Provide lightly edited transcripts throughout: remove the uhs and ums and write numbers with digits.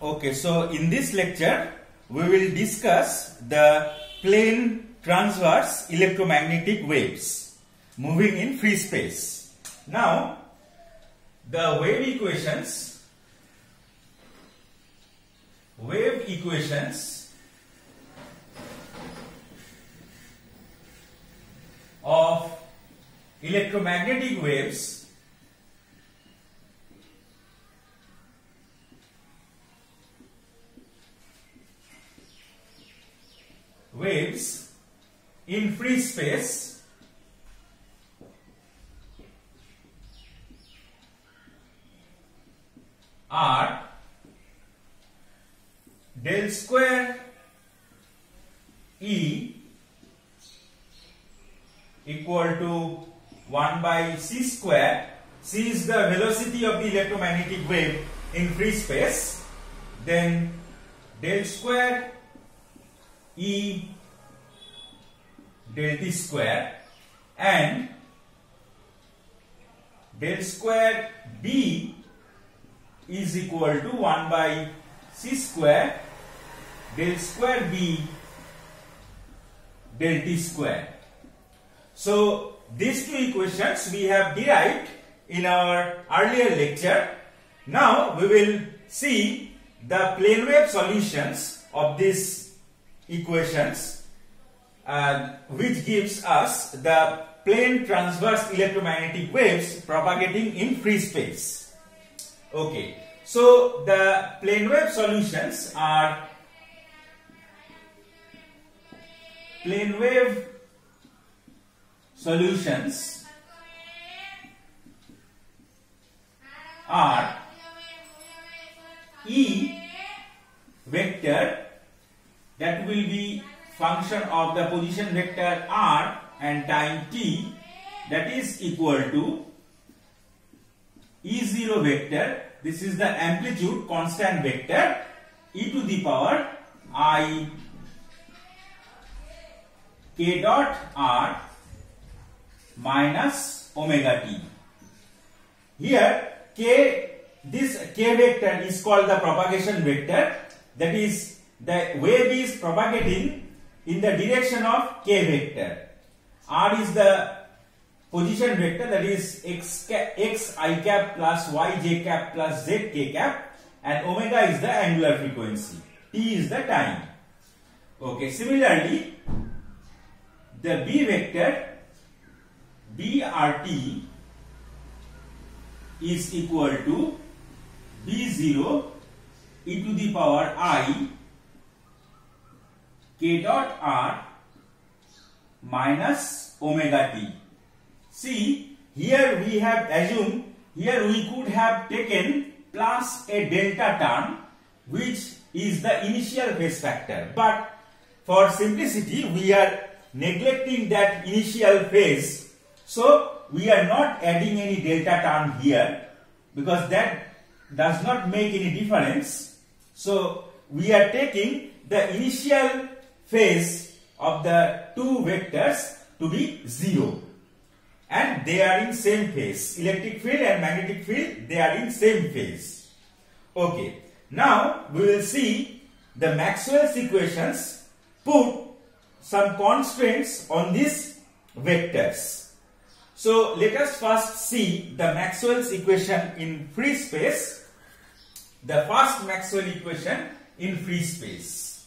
Okay, so in this lecture, we will discuss the plane transverse electromagnetic waves moving in free space. Now, the wave equations of electromagnetic waves in free space are del square E equal to 1 by c square. C is the velocity of the electromagnetic wave in free space. Then del square E del t square and del square B is equal to 1 by c square del square B del t square. So these two equations we have derived in our earlier lecture. Now we will see the plane wave solutions of these equations, which gives us the plane transverse electromagnetic waves propagating in free space. Okay, so the plane wave solutions are E vector, that will be function of the position vector r and time t, that is equal to E0 vector, this is the amplitude constant vector, e to the power I k dot r minus omega t. Here this k vector is called the propagation vector, that is the wave is propagating in the direction of k vector. R is the position vector, that is x I cap plus y j cap plus z k cap, and omega is the angular frequency, t is the time. Okay, similarly the B vector BRT is equal to B0 e to the power I k dot r minus omega t. See, here we have assumed, here we could have taken plus a delta term, which is the initial phase factor, but for simplicity we are neglecting that initial phase, so we are not adding any delta term here because that does not make any difference. So we are taking the initial phase of the two vectors to be 0, and they are in same phase. Electric field and magnetic field, they are in same phase. Okay, now we will see the Maxwell's equations put some constraints on these vectors. So let us first see the Maxwell's equation in free space. The first Maxwell equation in free space.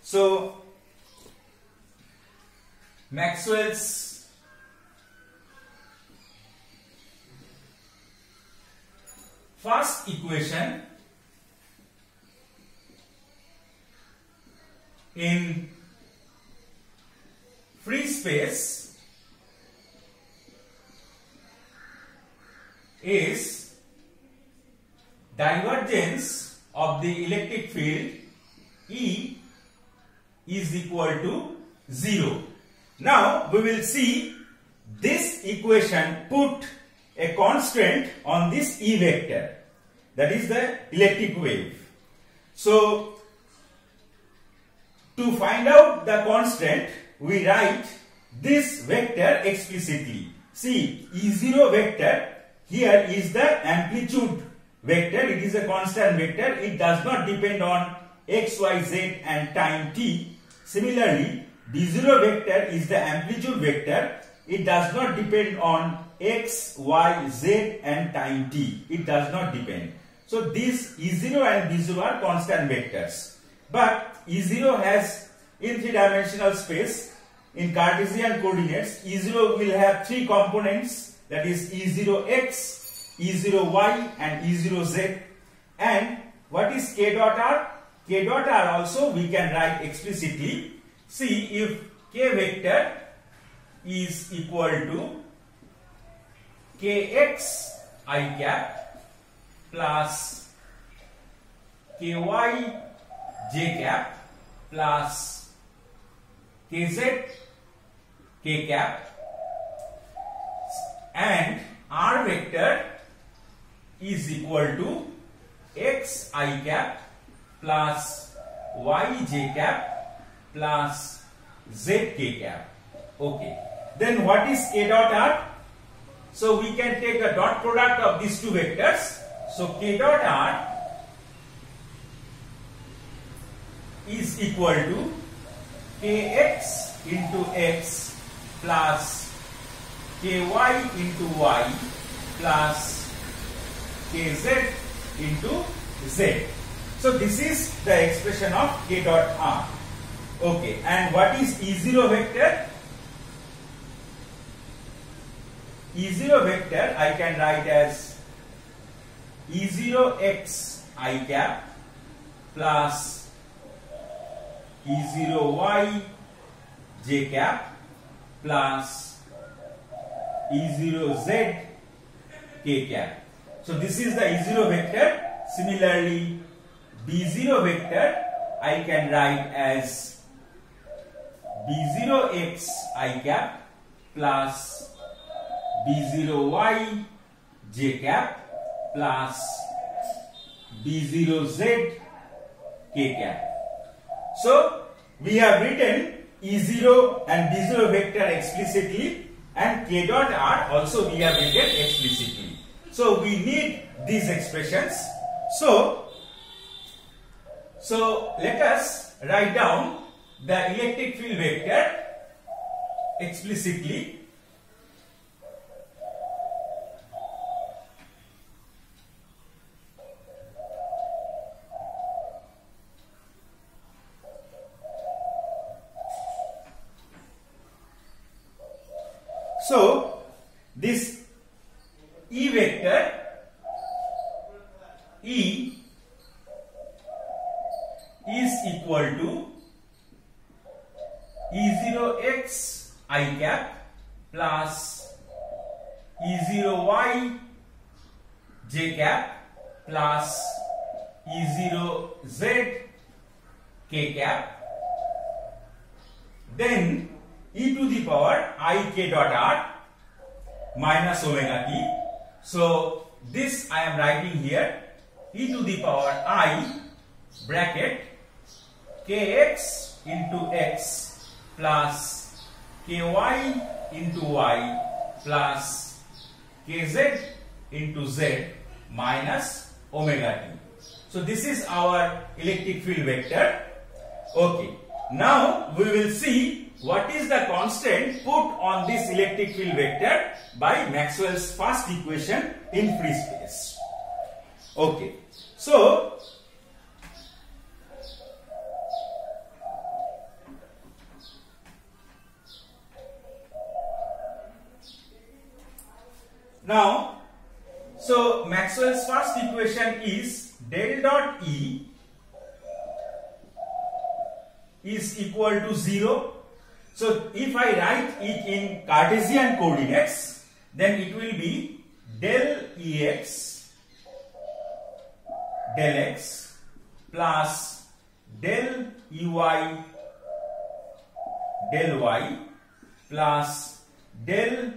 So Maxwell's first equation in free space is divergence of the electric field E is equal to 0. Now we will see this equation put a constraint on this E vector, that is the electric wave. So to find out the constant, we write this vector explicitly. See, E0 vector here is the amplitude vector. It is a constant vector. It does not depend on x, y, z and time t. Similarly, D0 vector is the amplitude vector. It does not depend on x, y, z and time t. It does not depend. So these E0 and D0 are constant vectors. But E0 has in three-dimensional space, in Cartesian coordinates, E0 will have three components, that is E0x, E0y and E0z. And what is k dot r? K dot r also we can write explicitly. See, if k vector is equal to kx I cap plus ky j cap plus kz k cap, and r vector is equal to x I cap plus y j cap plus z k cap. Okay. Then what is k dot r? So we can take a dot product of these two vectors. So k dot r is equal to kx into x plus ky into y plus kz into z. So this is the expression of k dot r. Okay, and what is E0 vector? E0 vector I can write as E0x I cap plus E0y j cap plus E0z k cap. So this is the E0 vector. Similarly, B0 vector I can write as B0x I cap plus B0y j cap plus B0z k cap. So we have written E0 and B0 vector explicitly, and k dot r also we have written explicitly. So we need these expressions. So let us write down the electric field vector explicitly. So this E vector, E is equal to E0x I cap plus E0y j cap plus E0z k cap. Then e to the power I k dot r minus omega t. So this I am writing here, e to the power I bracket kx into x plus ky into y plus kz into z minus omega t. So this is our electric field vector. Okay. Now we will see what is the constant put on this electric field vector by Maxwell's first equation in free space. Okay. So now, Maxwell's first equation is del dot E is equal to 0. So if I write it in Cartesian coordinates, then it will be del Ex del x plus del Ey del y plus del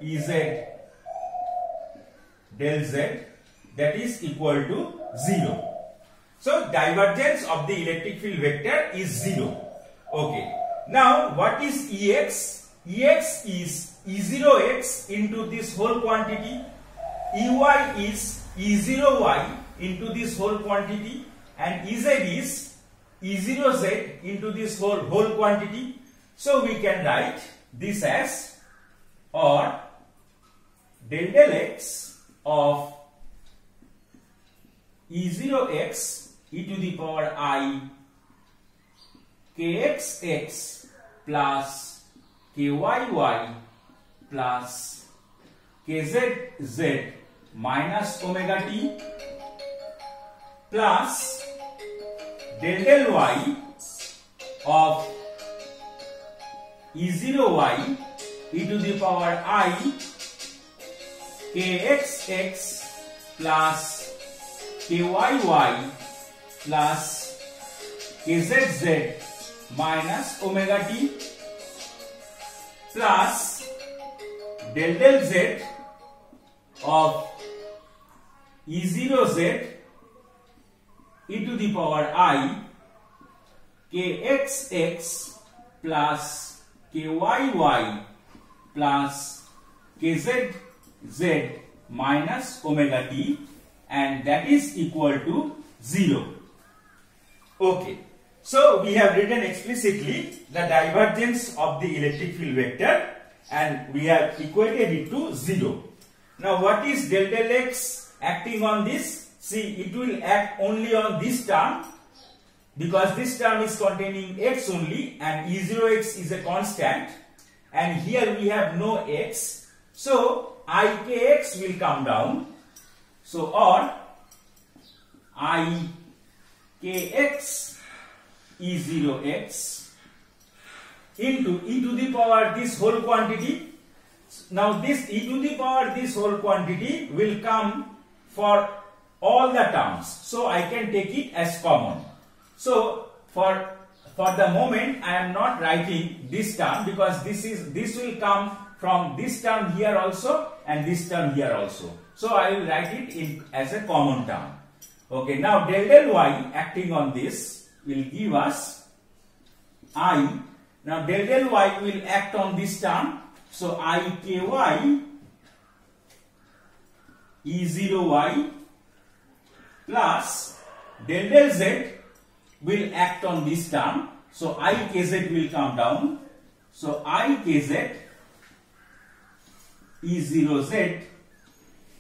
Ez del z, that is equal to 0. So divergence of the electric field vector is 0. Okay. Now what is Ex? Ex is E0x into this whole quantity. Ey is E0y into this whole quantity, and Ez is E0z into this whole quantity. So we can write this as, or del del x of E0x e to the power I kxx plus kyy plus kzz minus omega t plus del del y of E0y e to the power I kxx plus kyy plus kzz minus omega t plus del del z of E0z e to the power I kxx plus kyy plus kzz minus omega t, and that is equal to 0. Okay, so we have written explicitly the divergence of the electric field vector and we have equated it to 0. Now what is del del x acting on this? See, it will act only on this term because this term is containing x only and E0x is a constant, and here we have no x, so ikx will come down. So or ikx E0x into e to the power this whole quantity. Now this e to the power this whole quantity will come for all the terms, so I can take it as common. So for the moment I am not writing this term because this will come from this term here also and this term here also. So I will write it in as a common term. Okay, now del del y acting on this will give us I. Now del del y will act on this term, so iky E0y plus del del z will act on this term, so ikz will come down, so ikz E0z.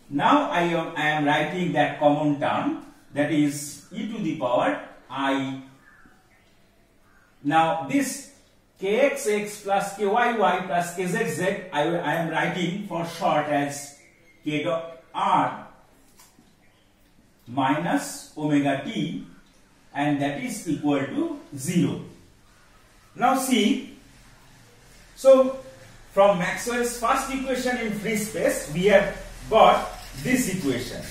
Now I am writing that common term, that is e to the power I. Now this kxx plus kyy plus kzz I am writing for short as k dot r minus omega t, and that is equal to 0. Now see, so from Maxwell's first equation in free space we have got this equation.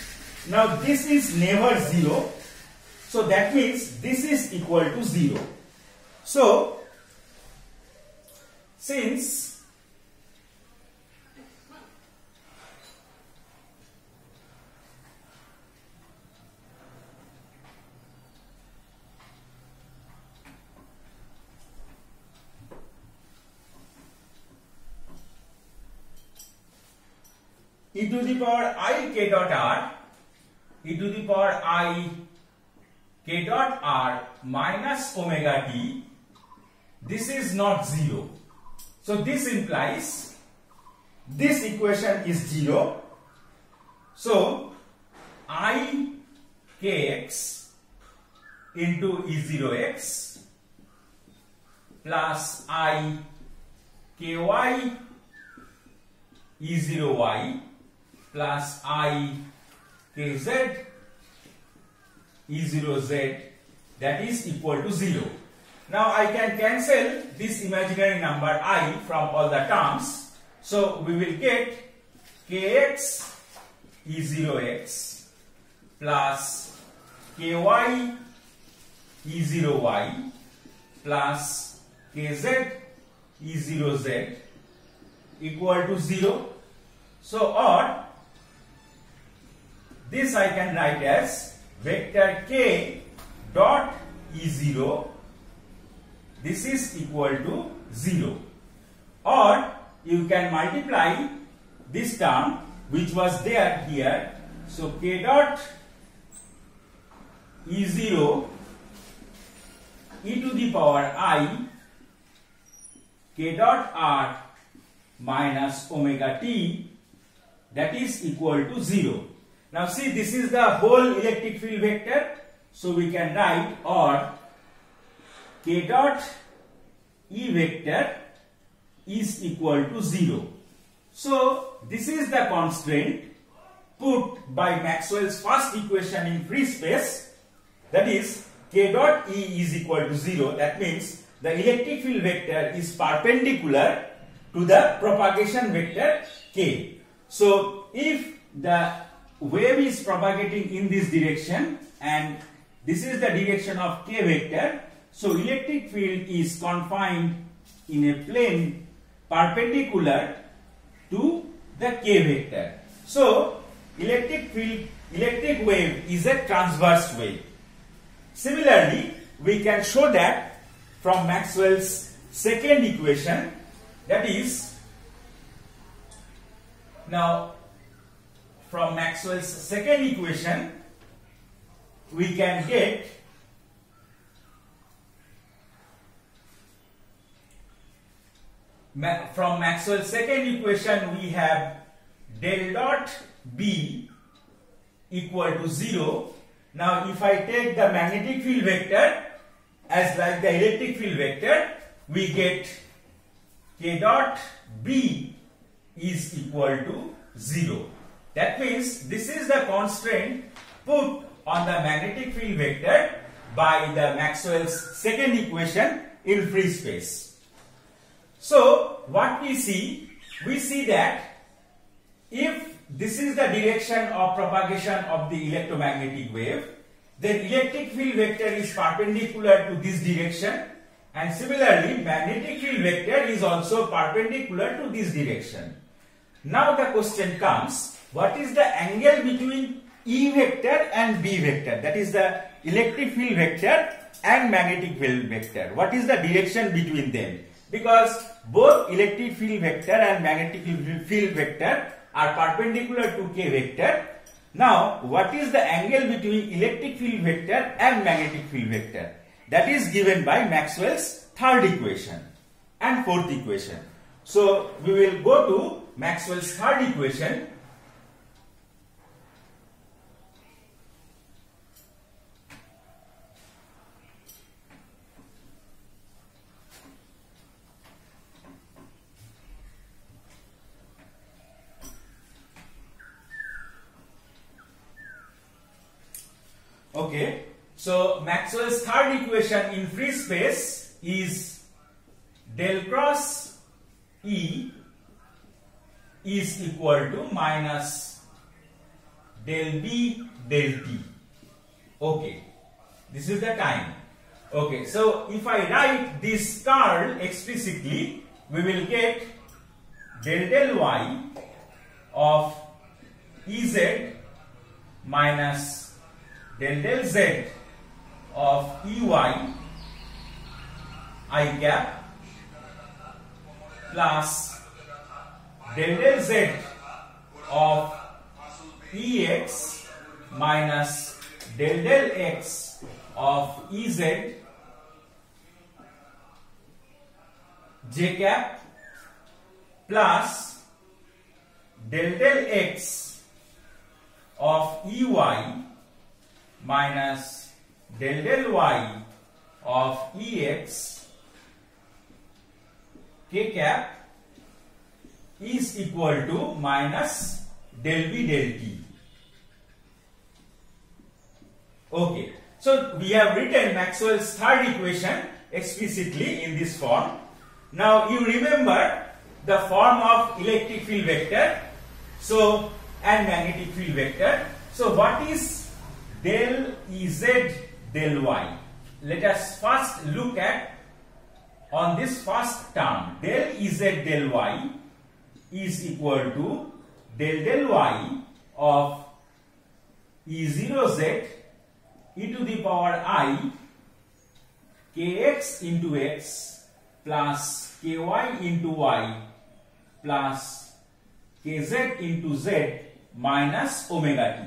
Now this is never 0, so that means this is equal to 0. So since e to the power I k dot r, e to the power I k dot r minus omega t, this is not 0. So this implies this equation is 0. So I kx into E0x plus I ky E0y plus I kz E0z, that is equal to 0. Now I can cancel this imaginary number I from all the terms. So we will get kx E0x plus ky E0y plus kz E0z equal to 0. So or this I can write as vector k dot E0 this is equal to 0. Or you can multiply this term which was there here. So k dot E0 e to the power I k dot r minus omega t, that is equal to 0. Now see, this is the whole electric field vector. So we can write, or k dot E vector is equal to 0. So this is the constraint put by Maxwell's first equation in free space, that is k dot E is equal to 0. That means the electric field vector is perpendicular to the propagation vector k. So if the wave is propagating in this direction and this is the direction of k vector, so electric field is confined in a plane perpendicular to the k vector. So electric wave is a transverse wave. Similarly, we can show that from Maxwell's second equation, that is, now from Maxwell's second equation we can get from Maxwell's second equation we have del dot B equal to 0. Now if I take the magnetic field vector as like the electric field vector, we get k dot B is equal to 0. That means this is the constraint put on the magnetic field vector by the Maxwell's second equation in free space. So what we see that if this is the direction of propagation of the electromagnetic wave, then electric field vector is perpendicular to this direction, and similarly magnetic field vector is also perpendicular to this direction. Now the question comes, what is the angle between E vector and B vector, that is the electric field vector and magnetic field vector? What is the direction between them? Because both electric field vector and magnetic field vector are perpendicular to k vector. Now what is the angle between electric field vector and magnetic field vector? That is given by Maxwell's third equation and fourth equation. So we will go to Maxwell's third equation. Okay, so Maxwell's third equation in free space is del cross E is equal to minus del B del T. Okay, this is the time. Okay, so if I write this curl explicitly, we will get del Y of Ez minus del Z of Ey I cap plus del Z of Ex minus del X of Ez J cap plus del X of Ey minus del Y of Ex k cap is equal to minus del B del T. Okay, so we have written Maxwell's third equation explicitly in this form. Now you remember the form of electric field vector, so and magnetic field vector. So what is del Ez del Y? Let us first look at on this first term. Del Ez del Y is equal to del Y of E0Z e to the power I kx into x plus ky into y plus kz into z minus omega t.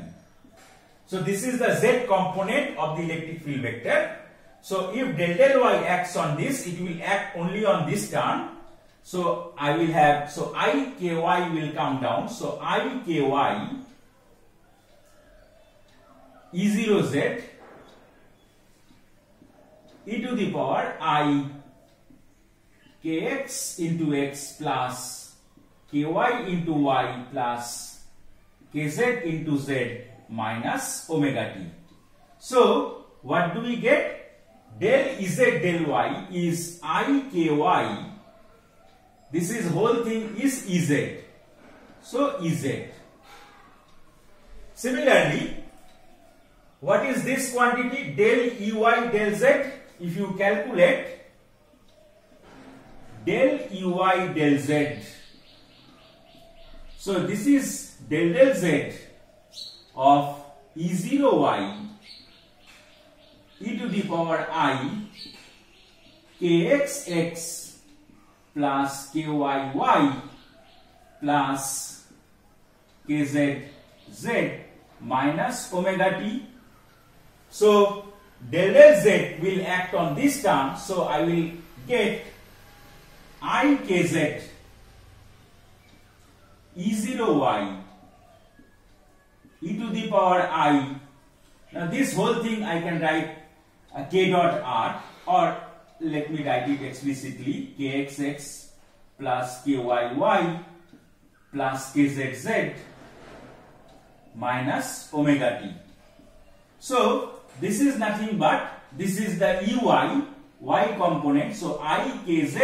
So this is the z component of the electric field vector. So if del y acts on this, it will act only on this term. So I will have, so I ky will come down. So I ky E0z e to the power I kx into x plus ky into y plus kz into z minus omega t. So what do we get? Del z del y is I ky. This is whole thing is Ez. So Ez. Similarly, what is this quantity? Del Ey del Z. If you calculate del Ey del Z. So this is del Z of E0y e to the power I kxx plus kyy plus kzz minus omega t. So del z will act on this term, so I will get I kz E0y e to the power I. Now this whole thing I can write k dot r, or let me write it explicitly, kxx plus kyy plus kzz minus omega t. So this is nothing but, this is the Ey, y component, so I kz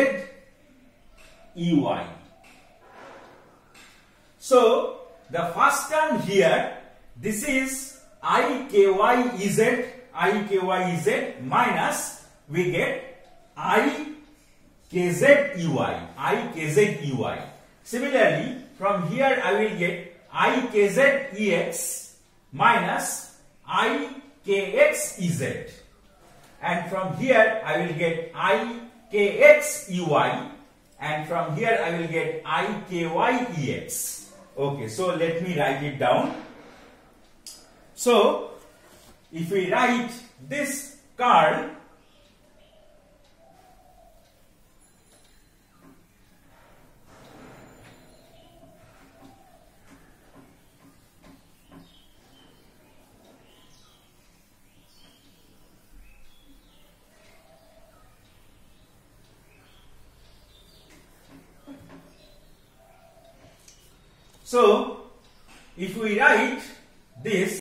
Ey. So the first term here, this is I ky ez minus, we get I kz ey. Similarly, from here I will get I kz ex minus I kx ez, and from here I will get I kx ey, and from here I will get I ky ex. Okay, so let me write it down. So if we write this curl, so if we write this